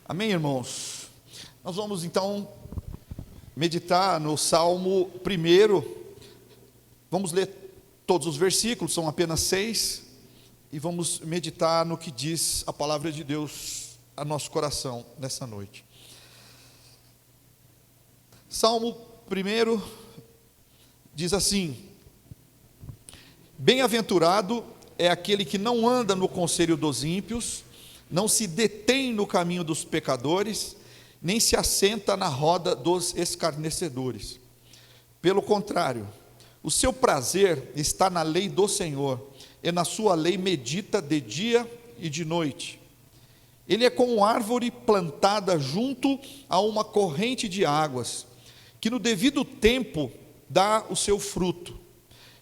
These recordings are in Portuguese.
Amém, irmãos? Nós vamos então meditar no Salmo 1. Vamos ler todos os versículos, são apenas 6, e vamos meditar no que diz a palavra de Deus a nosso coração nessa noite. Salmo 1 diz assim: Bem-aventurado é aquele que não anda no conselho dos ímpios, não se detém no caminho dos pecadores, nem se assenta na roda dos escarnecedores. Pelo contrário, o seu prazer está na lei do Senhor, e na sua lei medita de dia e de noite. Ele é como árvore plantada junto a uma corrente de águas, que no devido tempo dá o seu fruto,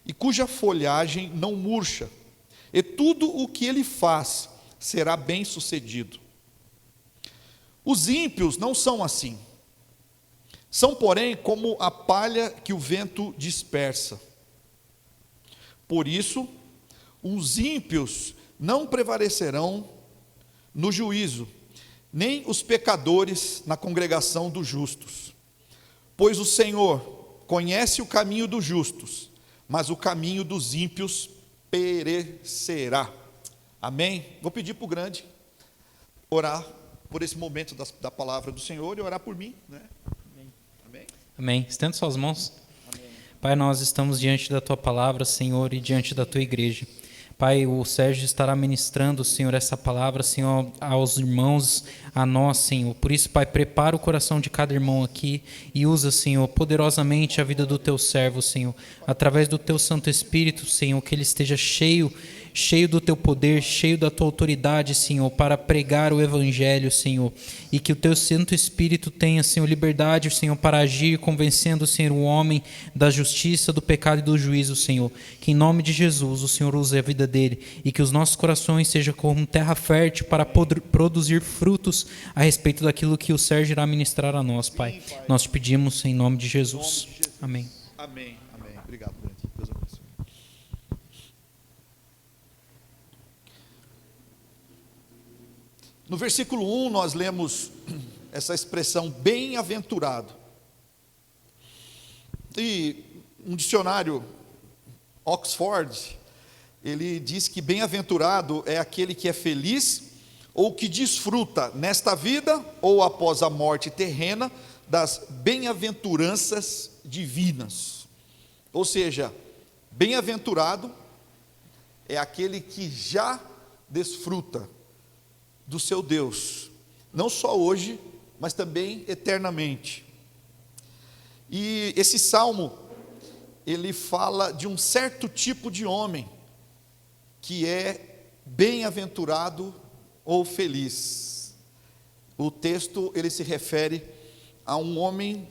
e cuja folhagem não murcha, e tudo o que ele faz será bem sucedido. Os ímpios não são assim. São, porém, como a palha que o vento dispersa. Por isso, os ímpios não prevalecerão no juízo, nem os pecadores na congregação dos justos. Pois o Senhor conhece o caminho dos justos, mas o caminho dos ímpios perecerá. Amém? Vou pedir para o grande orar por esse momento da palavra do Senhor e orar por mim, né? Amém? Amém. Estenda suas mãos. Amém. Pai, nós estamos diante da Tua palavra, Senhor, e diante da Tua igreja. Pai, o Sérgio estará ministrando, Senhor, essa palavra, Senhor, aos irmãos, a nós, Senhor. Por isso, Pai, prepara o coração de cada irmão aqui e usa, Senhor, poderosamente a vida do Teu servo, Senhor, através do Teu Santo Espírito, Senhor, que ele esteja cheio do Teu poder, cheio da Tua autoridade, Senhor, para pregar o Evangelho, Senhor, e que o Teu Santo Espírito tenha, Senhor, liberdade, Senhor, para agir, convencendo, Senhor, o homem da justiça, do pecado e do juízo, Senhor, que em nome de Jesus o Senhor use a vida dele, e que os nossos corações sejam como terra fértil para produzir frutos a respeito daquilo que o Sérgio irá ministrar a nós, Pai. Nós te pedimos em nome de Jesus. Amém. Amém. Amém. Obrigado, grande. Deus abençoe. No versículo 1 nós lemos essa expressão bem-aventurado. E um dicionário Oxford, ele diz que bem-aventurado é aquele que é feliz ou que desfruta nesta vida ou após a morte terrena das bem-aventuranças divinas. Ou seja, bem-aventurado é aquele que já desfruta do seu Deus, não só hoje, mas também eternamente. E esse salmo, ele fala de um certo tipo de homem, que é bem-aventurado ou feliz. O texto, ele se refere a um homem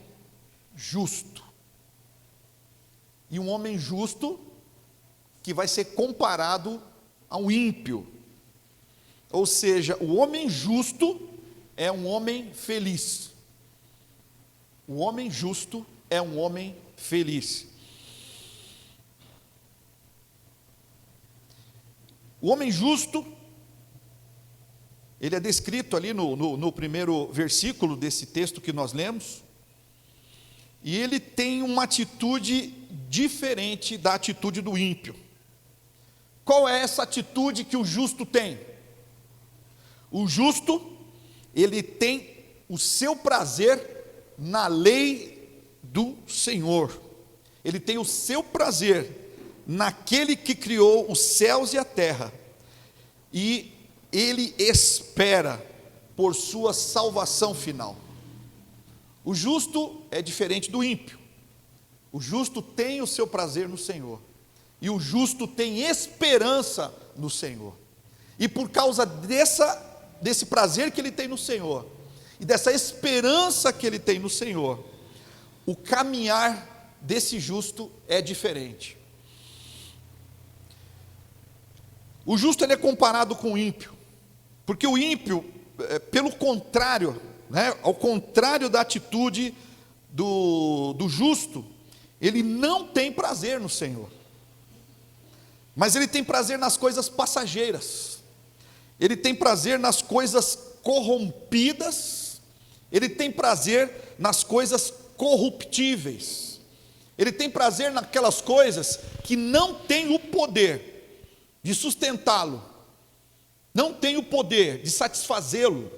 justo. E um homem justo que vai ser comparado ao ímpio. Ou seja, o homem justo é um homem feliz. O homem justo é um homem feliz. O homem justo, ele é descrito ali no primeiro versículo desse texto que nós lemos, e ele tem uma atitude diferente da atitude do ímpio. Qual é essa atitude que o justo tem? O justo, ele tem o seu prazer na lei do Senhor. Ele tem o seu prazer naquele que criou os céus e a terra. E ele espera por sua salvação final. O justo é diferente do ímpio. O justo tem o seu prazer no Senhor. E o justo tem esperança no Senhor. E por causa desse prazer que ele tem no Senhor, e dessa esperança que ele tem no Senhor, o caminhar desse justo é diferente. O justo, ele é comparado com o ímpio, porque o ímpio, pelo contrário, né, ao contrário da atitude do justo, ele não tem prazer no Senhor, mas ele tem prazer nas coisas passageiras. Ele tem prazer nas coisas corrompidas, ele tem prazer nas coisas corruptíveis, ele tem prazer naquelas coisas que não têm o poder de sustentá-lo, não tem o poder de satisfazê-lo.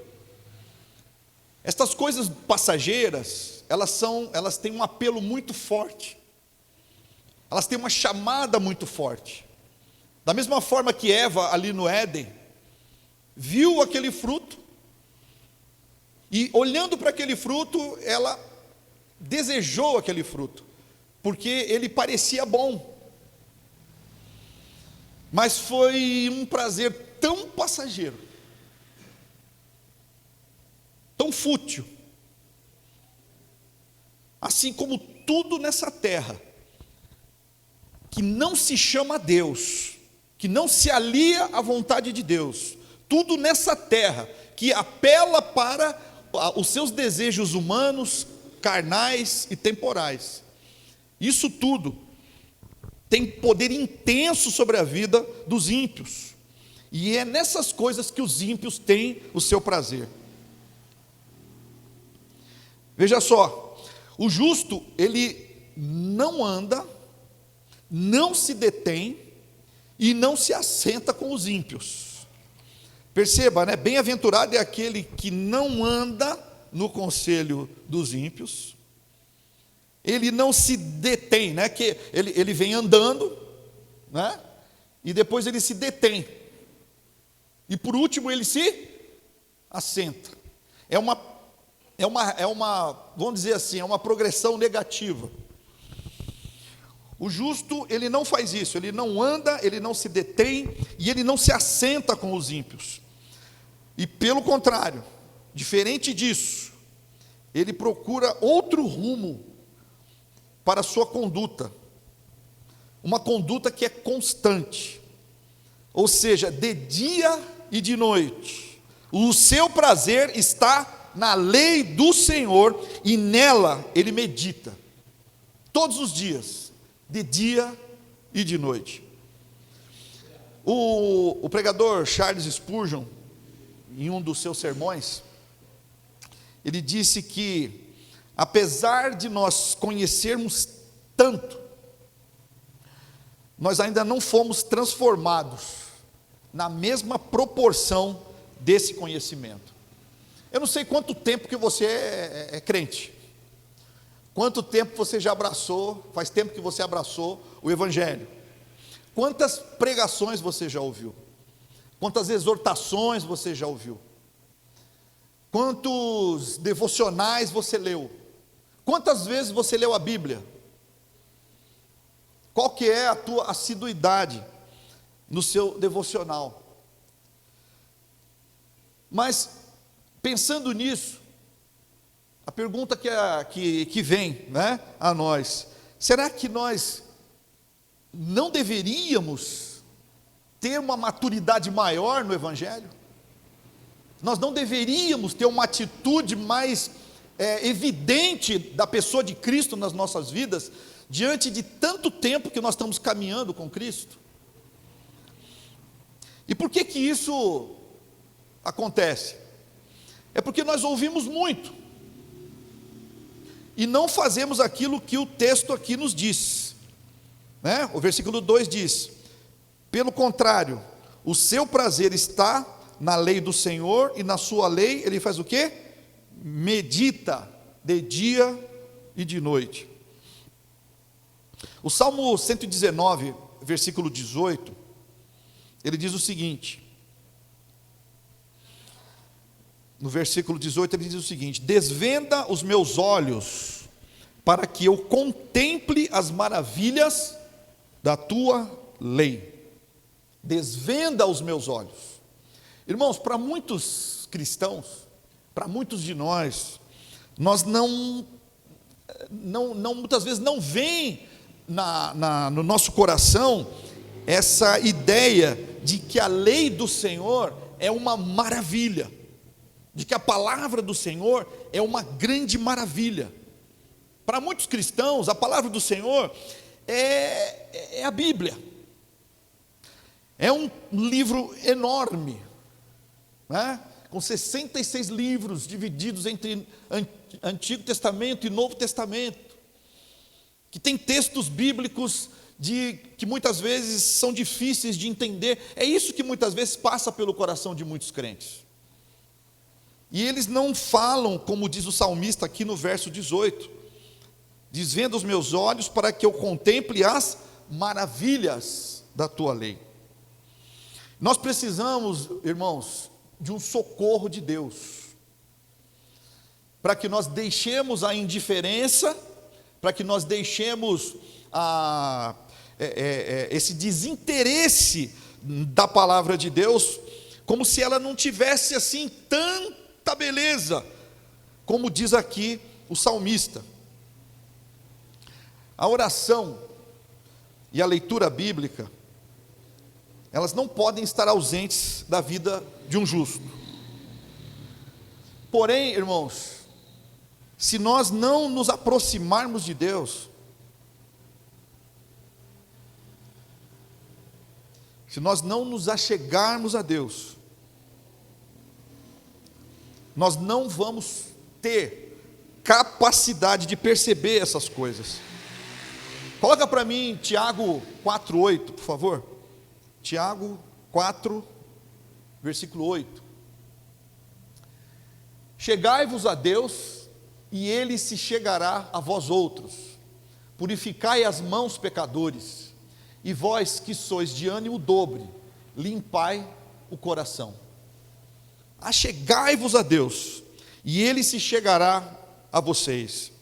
Estas coisas passageiras, elas têm um apelo muito forte, elas têm uma chamada muito forte. Da mesma forma que Eva, ali no Éden, viu aquele fruto, e olhando para aquele fruto, ela desejou aquele fruto, porque ele parecia bom, mas foi um prazer tão passageiro, tão fútil, assim como tudo nessa terra, que não se chama Deus, que não se alia à vontade de Deus, tudo nessa terra que apela para os seus desejos humanos, carnais e temporais, isso tudo tem poder intenso sobre a vida dos ímpios, e é nessas coisas que os ímpios têm o seu prazer. Veja só, o justo, ele não anda, não se detém e não se assenta com os ímpios. Perceba, né? Bem-aventurado é aquele que não anda no conselho dos ímpios, ele não se detém, né? Que ele vem andando, né? E depois ele se detém, e por último ele se assenta. Vamos dizer assim, é uma progressão negativa. O justo, ele não faz isso, ele não anda, ele não se detém e ele não se assenta com os ímpios. E pelo contrário, diferente disso, ele procura outro rumo para a sua conduta, uma conduta que é constante, ou seja, de dia e de noite. O seu prazer está na lei do Senhor e nela ele medita, todos os dias, de dia e de noite. O pregador Charles Spurgeon, em um dos seus sermões, ele disse que, apesar de nós conhecermos tanto, nós ainda não fomos transformados na mesma proporção desse conhecimento. Eu não sei quanto tempo que você é crente, quanto tempo você já abraçou, faz tempo que você abraçou o Evangelho, quantas pregações você já ouviu, quantas exortações você já ouviu, quantos devocionais você leu, quantas vezes você leu a Bíblia, qual que é a tua assiduidade no seu devocional. Mas, pensando nisso, a pergunta que vem, né, a nós: será que nós não deveríamos ter uma maturidade maior no Evangelho? Nós não deveríamos ter uma atitude mais evidente da pessoa de Cristo nas nossas vidas, diante de tanto tempo que nós estamos caminhando com Cristo? E por que que isso acontece? É porque nós ouvimos muito e não fazemos aquilo que o texto aqui nos diz, né? O versículo 2 diz: pelo contrário, o seu prazer está na lei do Senhor, e na sua lei ele faz o quê? Medita de dia e de noite. O Salmo 119, versículo 18, ele diz o seguinte, no versículo 18 ele diz o seguinte: desvenda os meus olhos, para que eu contemple as maravilhas da tua lei. Desvenda os meus olhos. Irmãos, para muitos cristãos, para muitos de nós muitas vezes não vem no nosso coração essa ideia de que a lei do Senhor é uma maravilha, de que a palavra do Senhor é uma grande maravilha. Para muitos cristãos, a palavra do Senhor é a Bíblia, é um livro enorme, né? com 66 livros divididos entre Antigo Testamento e Novo Testamento, que tem textos bíblicos que muitas vezes são difíceis de entender. É isso que muitas vezes passa pelo coração de muitos crentes. E eles não falam, como diz o salmista aqui no verso 18, desvenda os meus olhos para que eu contemple as maravilhas da tua lei. Nós precisamos, irmãos, de um socorro de Deus, para que nós deixemos a indiferença, para que nós deixemos esse desinteresse da palavra de Deus, como se ela não tivesse assim tanta beleza, como diz aqui o salmista. A oração e a leitura bíblica, elas não podem estar ausentes da vida de um justo. Porém, irmãos, se nós não nos aproximarmos de Deus, se nós não nos achegarmos a Deus, nós não vamos ter capacidade de perceber essas coisas. Coloca para mim Tiago 4:8, por favor. Tiago 4, versículo 8. Chegai-vos a Deus, e Ele se chegará a vós outros. Purificai as mãos, pecadores, e vós que sois de ânimo dobre, limpai o coração. Achegai-vos a Deus, e Ele se chegará a vocês.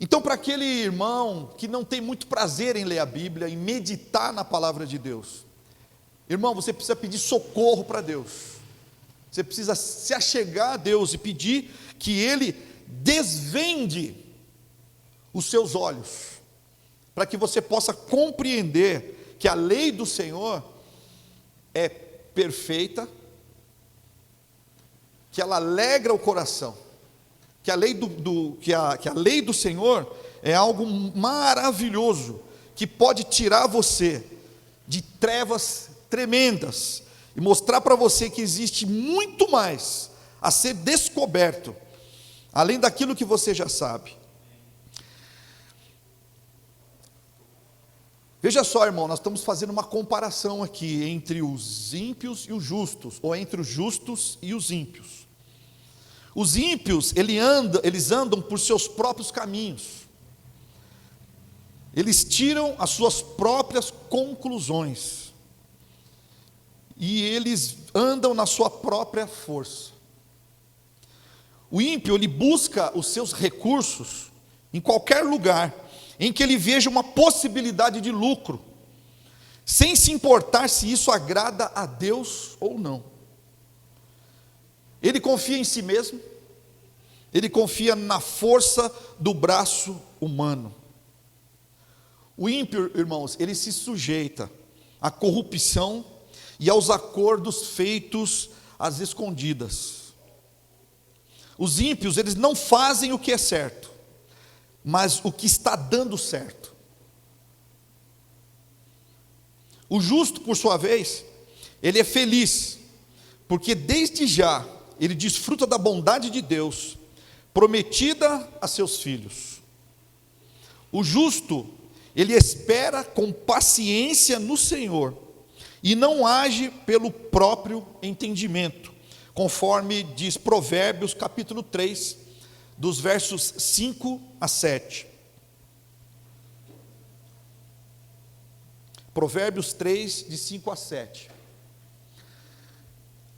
Então, para aquele irmão que não tem muito prazer em ler a Bíblia, em meditar na palavra de Deus, irmão, você precisa pedir socorro para Deus. Você precisa se achegar a Deus e pedir que Ele desvende os seus olhos, para que você possa compreender que a lei do Senhor é perfeita, que ela alegra o coração, que a lei do Senhor é algo maravilhoso, que pode tirar você de trevas tremendas e mostrar para você que existe muito mais a ser descoberto, além daquilo que você já sabe. Veja só, irmão, nós estamos fazendo uma comparação aqui entre os ímpios e os justos, ou entre os justos e os ímpios. Os ímpios, eles andam por seus próprios caminhos, eles tiram as suas próprias conclusões, e eles andam na sua própria força. O ímpio, ele busca os seus recursos em qualquer lugar em que ele veja uma possibilidade de lucro, sem se importar se isso agrada a Deus ou não. Ele confia em si mesmo, ele confia na força do braço humano. O ímpio, irmãos, ele se sujeita à corrupção e aos acordos feitos às escondidas. Os ímpios, eles não fazem o que é certo, mas o que está dando certo. O justo, por sua vez, ele é feliz, porque desde já ele desfruta da bondade de Deus, prometida a seus filhos. O justo, ele espera com paciência no Senhor, e não age pelo próprio entendimento, conforme diz Provérbios capítulo 3, dos versos 5 a 7. Provérbios 3, de 5 a 7.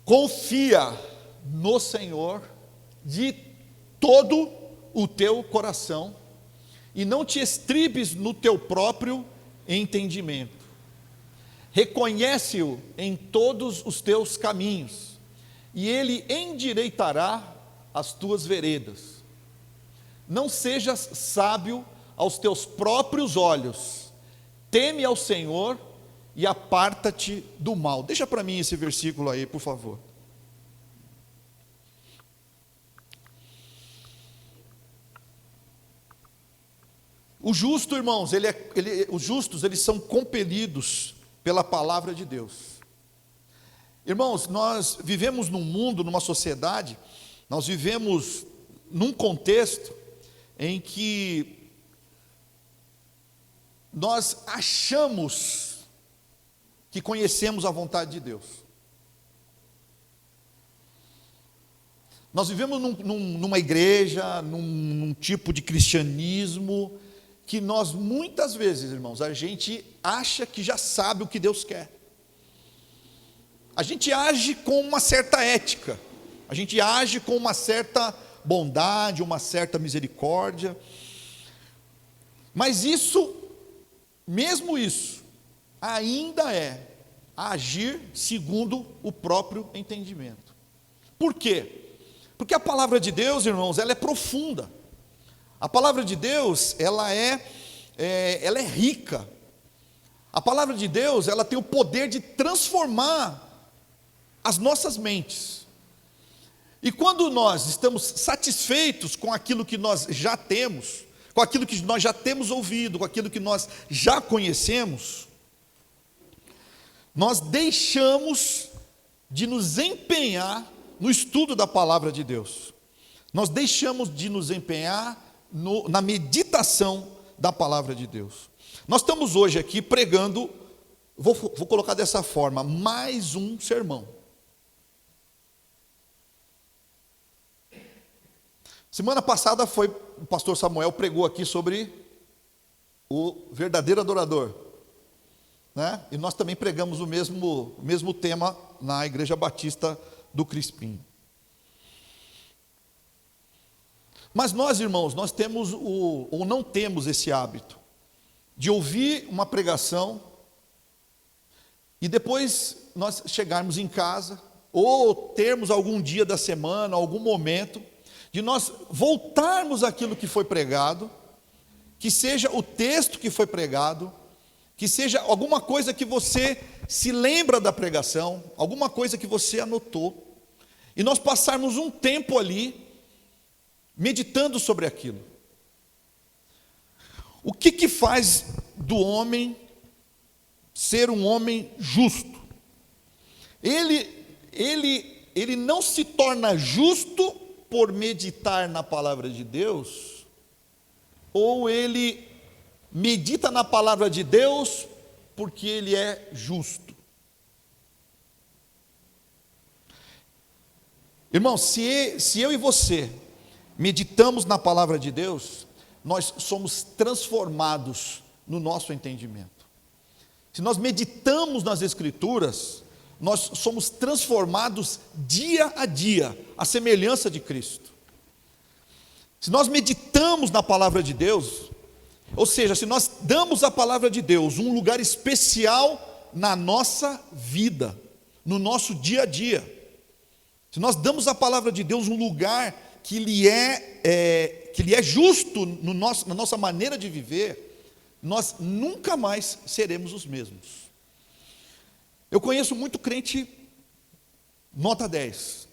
Confia no Senhor de todo o teu coração, e não te estribes no teu próprio entendimento. Reconhece-o em todos os teus caminhos, e ele endireitará as tuas veredas. Não sejas sábio aos teus próprios olhos, teme ao Senhor e aparta-te do mal. Deixa para mim esse versículo aí, por favor. O justo, irmãos, os justos, eles são compelidos pela palavra de Deus. Irmãos, nós vivemos num mundo, numa sociedade, nós vivemos num contexto em que nós achamos que conhecemos a vontade de Deus. Nós vivemos numa igreja, num tipo de cristianismo, que nós muitas vezes, irmãos, a gente acha que já sabe o que Deus quer. A gente age com uma certa ética, a gente age com uma certa bondade, uma certa misericórdia, mas isso, mesmo isso, ainda é agir segundo o próprio entendimento. Por quê? Porque a palavra de Deus, irmãos, ela é profunda. A palavra de Deus, ela é rica. A palavra de Deus, ela tem o poder de transformar as nossas mentes. E quando nós estamos satisfeitos com aquilo que nós já temos, com aquilo que nós já temos ouvido, com aquilo que nós já conhecemos, nós deixamos de nos empenhar no estudo da palavra de Deus. Nós deixamos de nos empenhar na meditação da palavra de Deus. Nós estamos hoje aqui pregando, vou colocar dessa forma, mais um sermão. Semana passada o pastor Samuel pregou aqui sobre o verdadeiro adorador, né? E nós também pregamos o mesmo tema na Igreja Batista do Crispim. Mas nós, irmãos, nós temos ou não temos esse hábito de ouvir uma pregação e depois nós chegarmos em casa, ou termos algum dia da semana, algum momento, de nós voltarmos àquilo que foi pregado, que seja o texto que foi pregado, que seja alguma coisa que você se lembra da pregação, alguma coisa que você anotou, e nós passarmos um tempo ali, meditando sobre aquilo. O que faz do homem ser um homem justo? Ele não se torna justo por meditar na palavra de Deus, ou ele medita na palavra de Deus porque ele é justo. Irmão, se eu e você meditamos na palavra de Deus, nós somos transformados no nosso entendimento. Se nós meditamos nas Escrituras, nós somos transformados dia a dia, à semelhança de Cristo. Se nós meditamos na palavra de Deus, ou seja, se nós damos à palavra de Deus um lugar especial na nossa vida, no nosso dia a dia, se nós damos à palavra de Deus um lugar que lhe é justo na nossa maneira de viver, nós nunca mais seremos os mesmos. Eu conheço muito crente nota 10.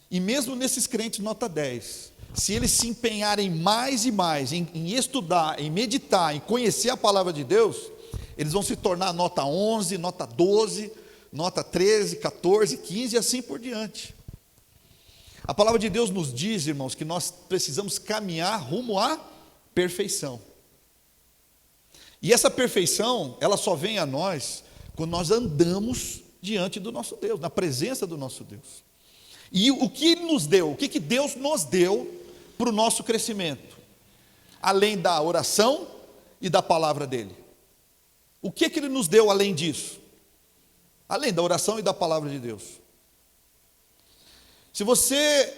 E mesmo nesses crentes nota 10, se eles se empenharem mais e mais em estudar, em meditar, em conhecer a palavra de Deus, eles vão se tornar nota 11, nota 12, nota 13, 14, 15 e assim por diante. A palavra de Deus nos diz, irmãos, que nós precisamos caminhar rumo à perfeição. E essa perfeição, ela só vem a nós quando nós andamos diante do nosso Deus, na presença do nosso Deus. E o que nos deu, o que Deus nos deu para o nosso crescimento? Além da oração e da palavra dele. O que Ele nos deu além disso? Além da oração e da palavra de Deus. Se você,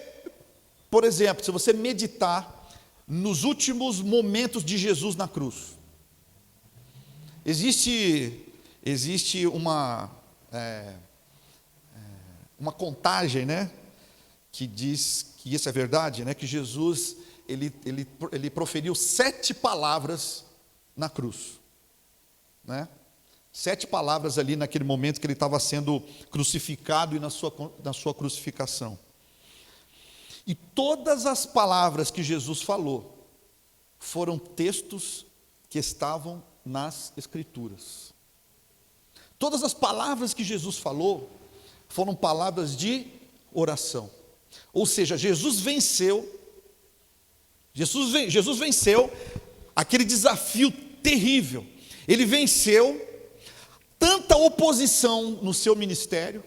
por exemplo, se você meditar nos últimos momentos de Jesus na cruz, existe uma contagem, né, que diz que isso é verdade, né, que Jesus ele proferiu 7 palavras na cruz, né? 7 palavras ali naquele momento que ele estava sendo crucificado e na sua crucificação. E todas as palavras que Jesus falou foram textos que estavam nas Escrituras. Todas as palavras que Jesus falou foram palavras de oração. Ou seja, Jesus venceu aquele desafio terrível. Ele venceu tanta oposição no seu ministério,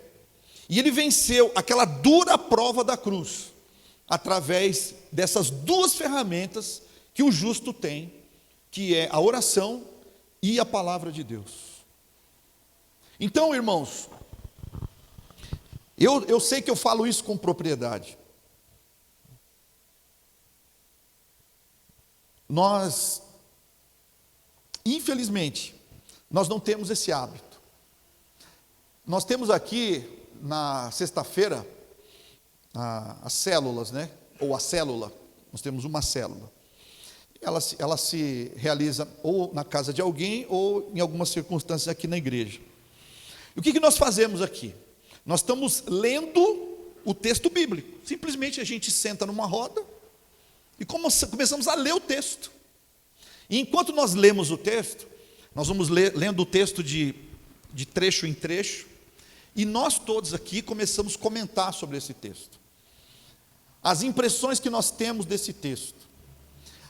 e ele venceu aquela dura prova da cruz, através dessas duas ferramentas que o justo tem, que é a oração e a palavra de Deus. Então, irmãos, eu sei que eu falo isso com propriedade. Nós, infelizmente, nós não temos esse hábito. Nós temos aqui, na sexta-feira, as células, né? Ou a célula, nós temos uma célula. Ela se realiza ou na casa de alguém, ou em algumas circunstâncias aqui na igreja. E o que nós fazemos aqui? Nós estamos lendo o texto bíblico. Simplesmente a gente senta numa roda e começamos a ler o texto. E enquanto nós lemos o texto, nós vamos lendo o texto de trecho em trecho, e nós todos aqui começamos a comentar sobre esse texto. As impressões que nós temos desse texto.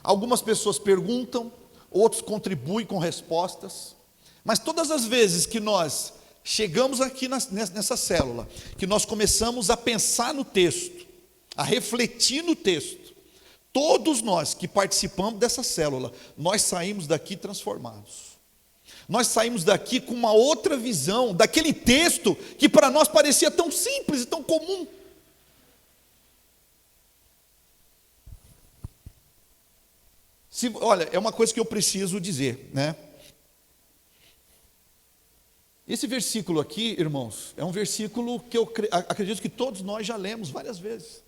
Algumas pessoas perguntam, outros contribuem com respostas, mas todas as vezes que nós chegamos aqui nessa célula, que nós começamos a pensar no texto, a refletir no texto, todos nós que participamos dessa célula, nós saímos daqui transformados. Nós saímos daqui com uma outra visão daquele texto que para nós parecia tão simples e tão comum. Olha, é uma coisa que eu preciso dizer, né? Esse versículo aqui, irmãos, é um versículo que eu acredito que todos nós já lemos várias vezes.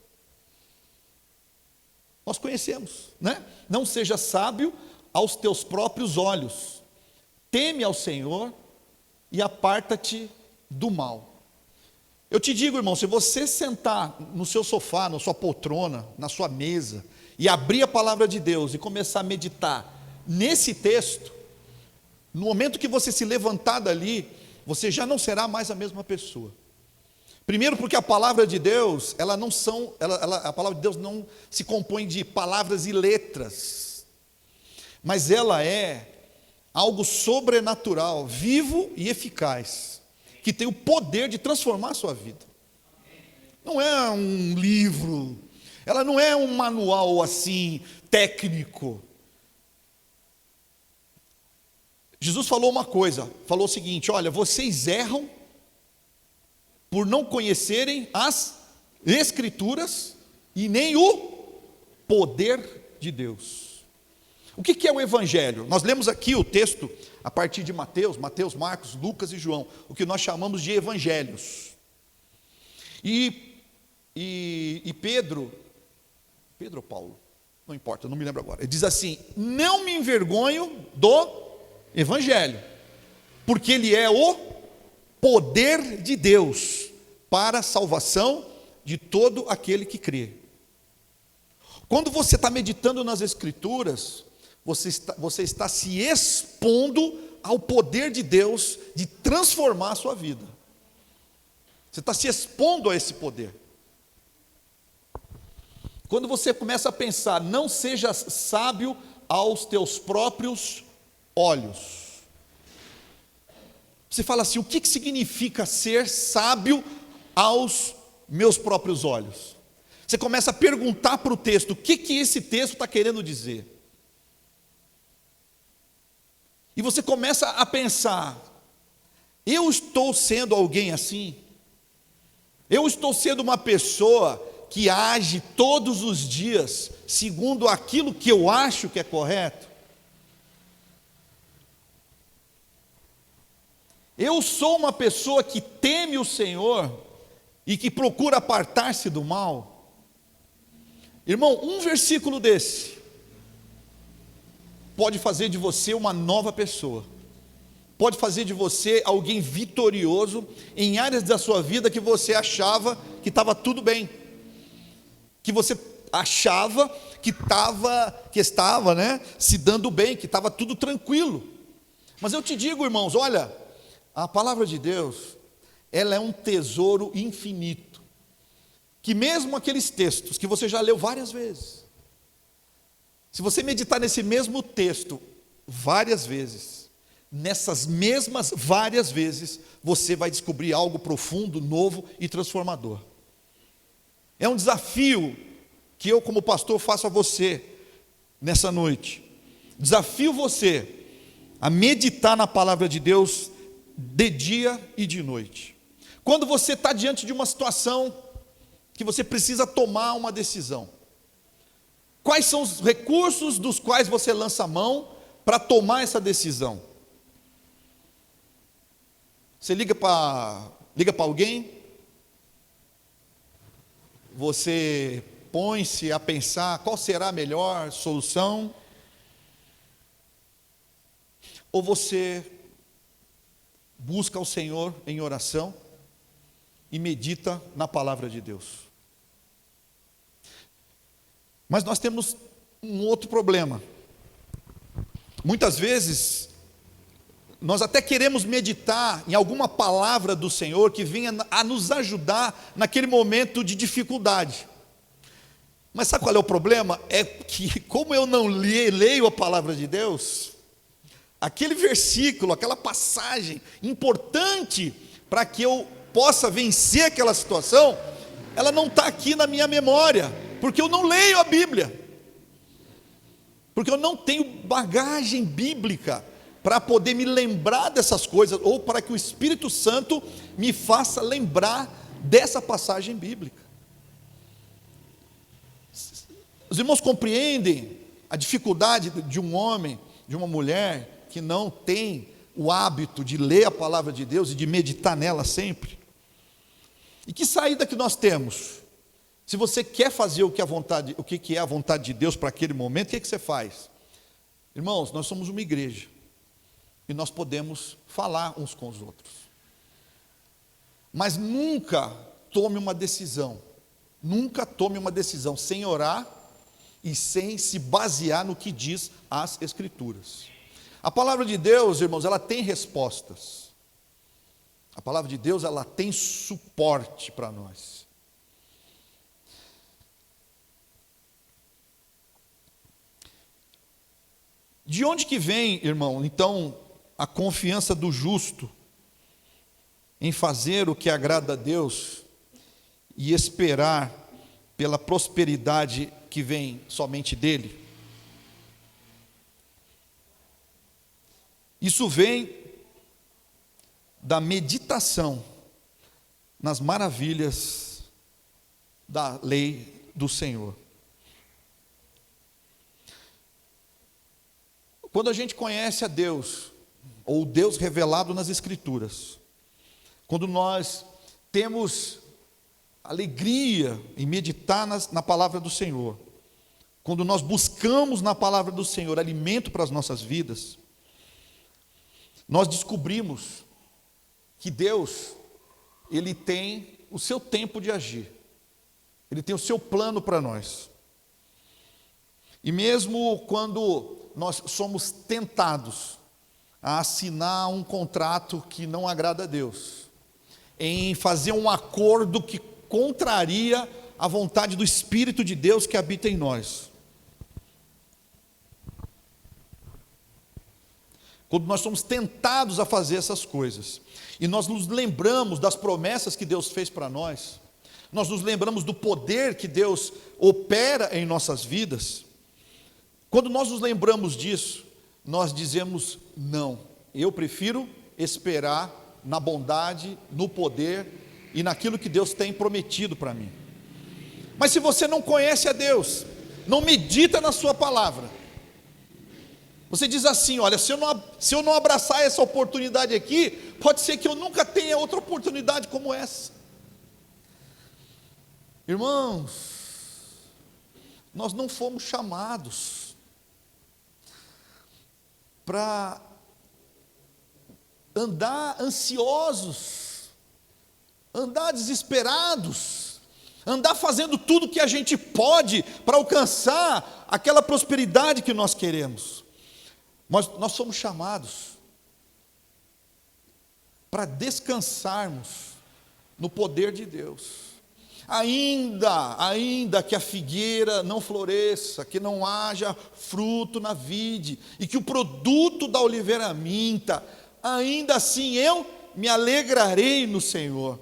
Nós conhecemos, né? Não seja sábio aos teus próprios olhos. Teme ao Senhor e aparta-te do mal. Eu te digo, irmão, se você sentar no seu sofá, na sua poltrona, na sua mesa, e abrir a palavra de Deus e começar a meditar nesse texto, no momento que você se levantar dali, você já não será mais a mesma pessoa. Primeiro porque a palavra de Deus, a palavra de Deus não se compõe de palavras e letras, mas ela é algo sobrenatural, vivo e eficaz, que tem o poder de transformar a sua vida. Não é um livro, ela não é um manual assim, técnico. Jesus falou uma coisa, falou o seguinte: olha, vocês erram por não conhecerem as Escrituras e nem o poder de Deus. O que é o Evangelho? Nós lemos aqui o texto a partir de Mateus, Marcos, Lucas e João, o que nós chamamos de Evangelhos. E Pedro ou Paulo, não importa, não me lembro agora, ele diz assim: não me envergonho do Evangelho, porque ele é o poder de Deus para a salvação de todo aquele que crê. Quando você está meditando nas Escrituras, você está se expondo ao poder de Deus de transformar a sua vida. Você está se expondo a esse poder. Quando você começa a pensar, não sejas sábio aos teus próprios olhos. Você fala assim: o que significa ser sábio aos meus próprios olhos? Você começa a perguntar para o texto, o que esse texto está querendo dizer? E você começa a pensar: eu estou sendo alguém assim? Eu estou sendo uma pessoa que age todos os dias segundo aquilo que eu acho que é correto? Eu sou uma pessoa que teme o Senhor e que procura apartar-se do mal? Irmão, um versículo desse pode fazer de você uma nova pessoa, pode fazer de você alguém vitorioso em áreas da sua vida que você achava que estava tudo bem, que você achava que estava, né, se dando bem, que estava tudo tranquilo. Mas eu te digo, irmãos, olha, A palavra de Deus, ela é um tesouro infinito, que mesmo aqueles textos que você já leu várias vezes, se você meditar nesse mesmo texto várias vezes, nessas mesmas várias vezes, você vai descobrir algo profundo, novo e transformador. É um desafio que eu, como pastor, faço a você nessa noite. Desafio você a meditar na palavra de Deus de dia e de noite. Quando você está diante de uma situação que você precisa tomar uma decisão, quais são os recursos dos quais você lança a mão para tomar essa decisão? Você liga para alguém? Você põe-se a pensar qual será a melhor solução? Ou você busca o Senhor em oração e medita na palavra de Deus? Mas nós temos um outro problema. Muitas vezes, nós até queremos meditar em alguma palavra do Senhor que venha a nos ajudar naquele momento de dificuldade. Mas sabe qual é o problema? É que, como eu não leio a palavra de Deus, aquele versículo, aquela passagem importante para que eu possa vencer aquela situação, ela não está aqui na minha memória, porque eu não leio a Bíblia, porque eu não tenho bagagem bíblica para poder me lembrar dessas coisas, ou para que o Espírito Santo me faça lembrar dessa passagem bíblica. Os irmãos compreendem a dificuldade de um homem, de uma mulher, que não tem o hábito de ler a palavra de Deus e de meditar nela sempre? E que saída que nós temos? Se você quer fazer o que é a vontade de Deus para aquele momento, o que você faz? Irmãos, nós somos uma igreja, e nós podemos falar uns com os outros, mas nunca tome uma decisão sem orar e sem se basear no que diz as Escrituras. A palavra de Deus, irmãos, ela tem respostas. A palavra de Deus, ela tem suporte para nós. De onde que vem, irmão, então, a confiança do justo em fazer o que agrada a Deus e esperar pela prosperidade que vem somente dele? Isso vem da meditação nas maravilhas da lei do Senhor. Quando a gente conhece a Deus, ou Deus revelado nas Escrituras, quando nós temos alegria em meditar na palavra do Senhor, quando nós buscamos na palavra do Senhor alimento para as nossas vidas, nós descobrimos que Deus, Ele tem o seu tempo de agir, Ele tem o seu plano para nós. E mesmo quando nós somos tentados a assinar um contrato que não agrada a Deus, em fazer um acordo que contraria a vontade do Espírito de Deus que habita em nós, quando nós somos tentados a fazer essas coisas, e nós nos lembramos das promessas que Deus fez para nós, nós nos lembramos do poder que Deus opera em nossas vidas, quando nós nos lembramos disso, nós dizemos: não, eu prefiro esperar na bondade, no poder e naquilo que Deus tem prometido para mim. Mas se você não conhece a Deus, não medita na sua palavra, você diz assim: olha, se eu não abraçar essa oportunidade aqui, pode ser que eu nunca tenha outra oportunidade como essa. Irmãos, nós não fomos chamados para andar ansiosos, andar desesperados, andar fazendo tudo que a gente pode para alcançar aquela prosperidade que nós queremos. Nós somos chamados para descansarmos no poder de Deus. Ainda que a figueira não floresça, que não haja fruto na vide, e que o produto da oliveira minta, ainda assim eu me alegrarei no Senhor.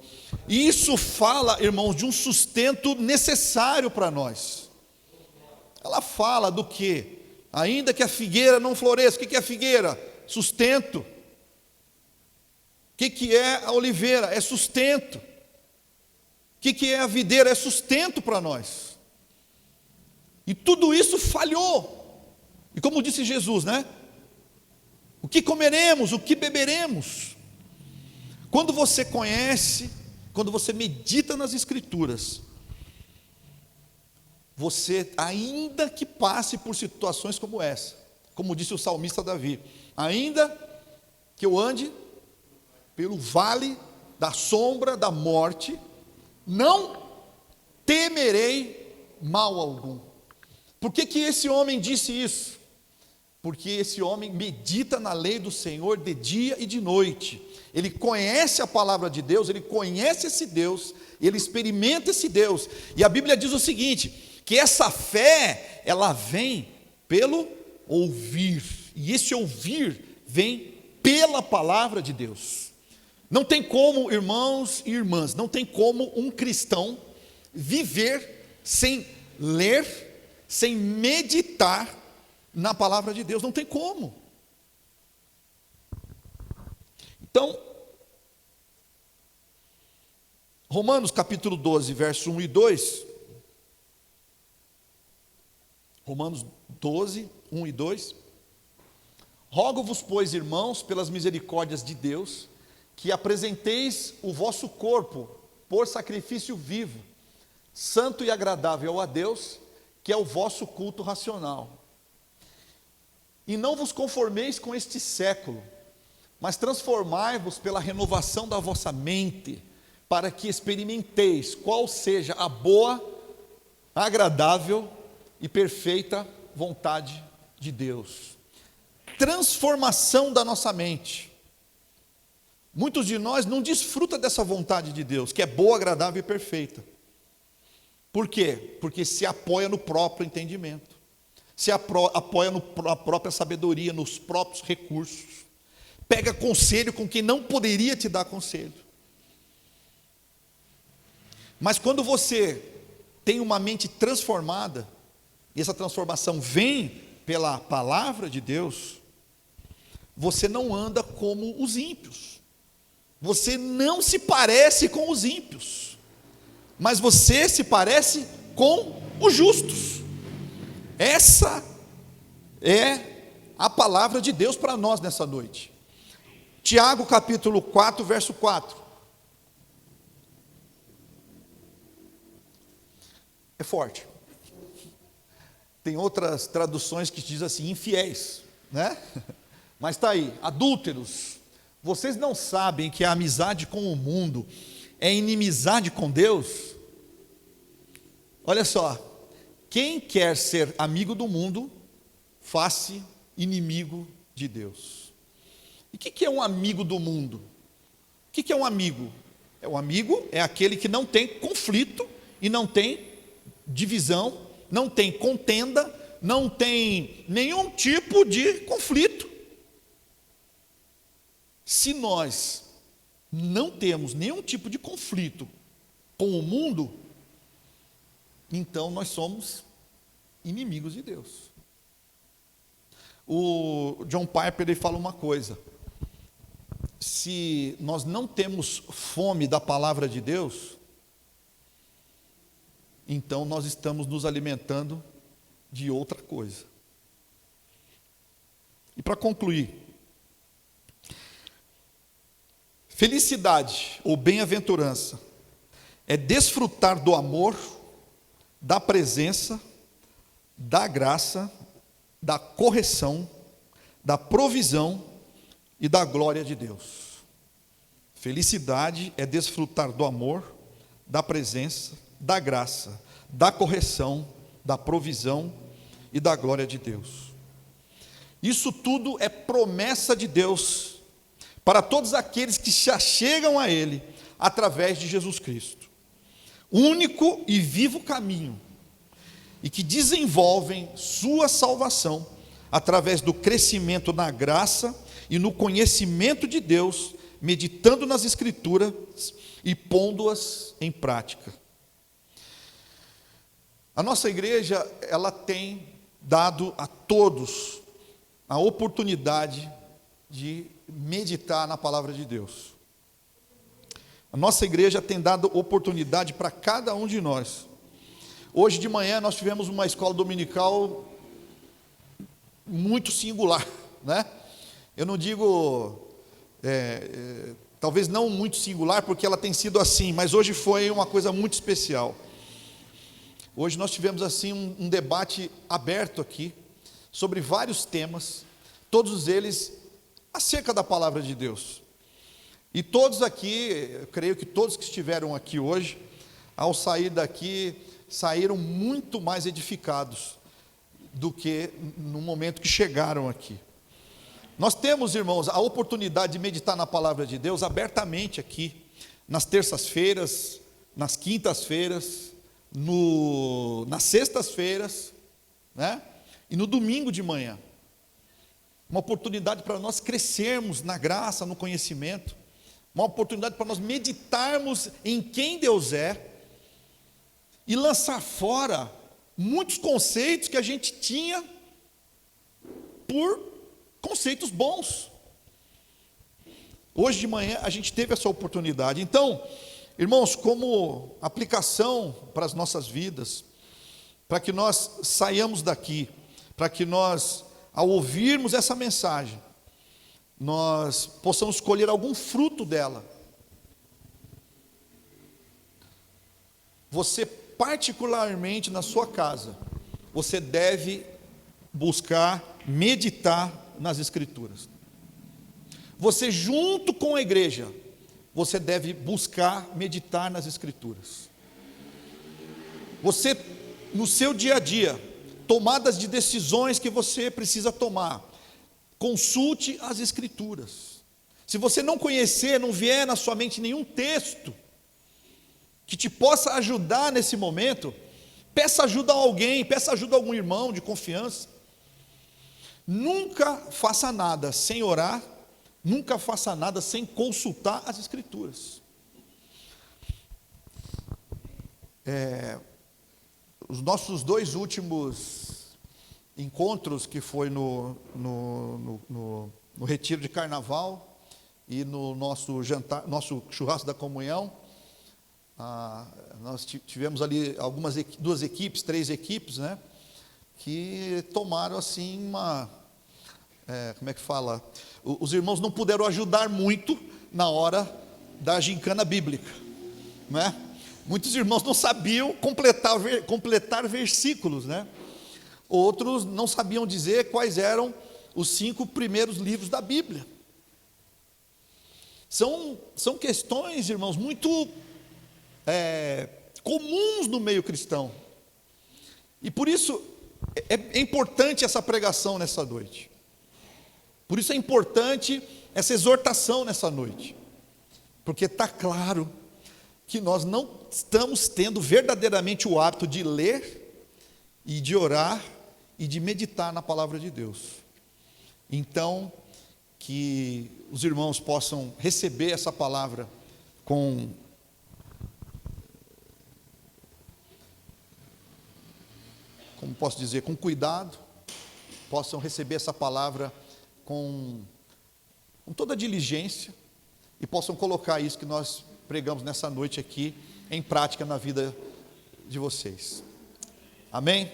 E isso fala, irmãos, de um sustento necessário para nós. Ela fala do quê? Ainda que a figueira não floresça. O que é a figueira? Sustento. O que é a oliveira? É sustento. O que é a videira? É sustento para nós. E tudo isso falhou. E como disse Jesus, né? O que comeremos, o que beberemos? Quando você conhece, quando você medita nas Escrituras, você, ainda que passe por situações como essa, como disse o salmista Davi, ainda que eu ande pelo vale da sombra da morte, não temerei mal algum. Por que esse homem disse isso? Porque esse homem medita na lei do Senhor de dia e de noite. Ele conhece a palavra de Deus, ele conhece esse Deus, ele experimenta esse Deus. E a Bíblia diz o seguinte, que essa fé, ela vem pelo ouvir. E esse ouvir vem pela palavra de Deus. Não tem como, irmãos e irmãs, não tem como um cristão viver sem ler, sem meditar na palavra de Deus. Não tem como. Então, Romanos capítulo 12, verso 1 e 2. Romanos 12, 1 e 2. Rogo-vos, pois, irmãos, pelas misericórdias de Deus, que apresenteis o vosso corpo por sacrifício vivo, santo e agradável a Deus, que é o vosso culto racional. E não vos conformeis com este século, mas transformai-vos pela renovação da vossa mente, para que experimenteis qual seja a boa, agradável e perfeita vontade de Deus. Transformação da nossa mente. Muitos de nós não desfrutam dessa vontade de Deus, que é boa, agradável e perfeita. Por quê? Porque se apoia no próprio entendimento, se apoia na própria sabedoria, nos próprios recursos, pega conselho com quem não poderia te dar conselho. Mas quando você tem uma mente transformada, e essa transformação vem pela palavra de Deus, você não anda como os ímpios. Você não se parece com os ímpios, mas você se parece com os justos. Essa é a palavra de Deus para nós nessa noite. Tiago capítulo 4, verso 4. É forte. Tem outras traduções que dizem assim, infiéis, né? Mas está aí, adúlteros. Vocês não sabem que a amizade com o mundo é inimizade com Deus? Olha só, quem quer ser amigo do mundo, faz-se inimigo de Deus. E o que é um amigo do mundo? O que é um amigo? O amigo é aquele que não tem conflito e não tem divisão, não tem contenda, não tem nenhum tipo de conflito. Se nós não temos nenhum tipo de conflito com o mundo, então nós somos inimigos de Deus. O John Piper, ele fala uma coisa: se nós não temos fome da palavra de Deus, então nós estamos nos alimentando de outra coisa. E para concluir, felicidade ou bem-aventurança é desfrutar do amor, da presença, da graça, da correção, da provisão e da glória de Deus. Felicidade é desfrutar do amor, da presença, da graça, da correção, da provisão e da glória de Deus. Isso tudo é promessa de Deus para todos aqueles que se achegam a Ele através de Jesus Cristo, único e vivo caminho, e que desenvolvem sua salvação através do crescimento na graça e no conhecimento de Deus, meditando nas Escrituras e pondo-as em prática. A nossa igreja, ela tem dado a todos a oportunidade de meditar na palavra de Deus. A nossa igreja tem dado oportunidade para cada um de nós. Hoje de manhã nós tivemos uma escola dominical muito singular, né? Eu não digo, talvez não muito singular, porque ela tem sido assim, mas hoje foi uma coisa muito especial. Hoje nós tivemos assim um debate aberto aqui, sobre vários temas, todos eles acerca da palavra de Deus. E todos aqui, eu creio que todos que estiveram aqui hoje, ao sair daqui, saíram muito mais edificados do que no momento que chegaram aqui. Nós temos, irmãos, a oportunidade de meditar na palavra de Deus abertamente aqui, nas terças-feiras, nas quintas-feiras, nas sextas-feiras, né? E no domingo de manhã. Uma oportunidade para nós crescermos na graça, no conhecimento, uma oportunidade para nós meditarmos em quem Deus é e lançar fora muitos conceitos que a gente tinha por conceitos bons. Hoje de manhã a gente teve essa oportunidade. Então, irmãos, como aplicação para as nossas vidas, para que nós saiamos daqui, para que nós, ao ouvirmos essa mensagem, nós possamos escolher algum fruto dela. Você, particularmente na sua casa, você deve buscar meditar nas Escrituras. Você, junto com a igreja, você deve buscar meditar nas Escrituras. Você, no seu dia a dia, tomadas de decisões que você precisa tomar, consulte as Escrituras. Se você não conhecer, não vier na sua mente nenhum texto que te possa ajudar nesse momento, peça ajuda a alguém, peça ajuda a algum irmão de confiança. Nunca faça nada sem orar, nunca faça nada sem consultar as Escrituras. Os nossos 2 últimos encontros, que foi no retiro de carnaval e no nosso jantar, nosso churrasco da comunhão, nós tivemos ali 2 equipes, 3 equipes, né, que tomaram assim como é que fala? Os irmãos não puderam ajudar muito na hora da gincana bíblica, né? Muitos irmãos não sabiam completar versículos, né? Outros não sabiam dizer quais eram os 5 primeiros livros da Bíblia. São questões, irmãos, muito comuns no meio cristão. E por isso é importante essa pregação nessa noite. Por isso é importante essa exortação nessa noite. Porque está claro que nós não estamos tendo verdadeiramente o hábito de ler e de orar e de meditar na palavra de Deus. Então, que os irmãos possam receber essa palavra como posso dizer, com cuidado, possam receber essa palavra com toda a diligência e possam colocar isso que nós pregamos nessa noite aqui em prática na vida de vocês. Amém?